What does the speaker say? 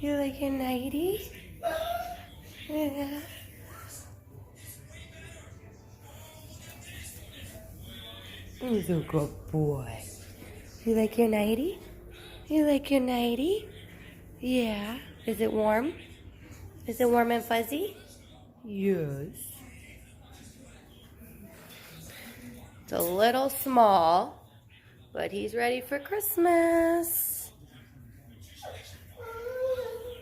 You like your nightie? Yeah. He's a good boy. You like your nightie? You like your nightie? Yeah. Is it warm? Is it warm and fuzzy? Yes. It's a little small, but he's ready for Christmas.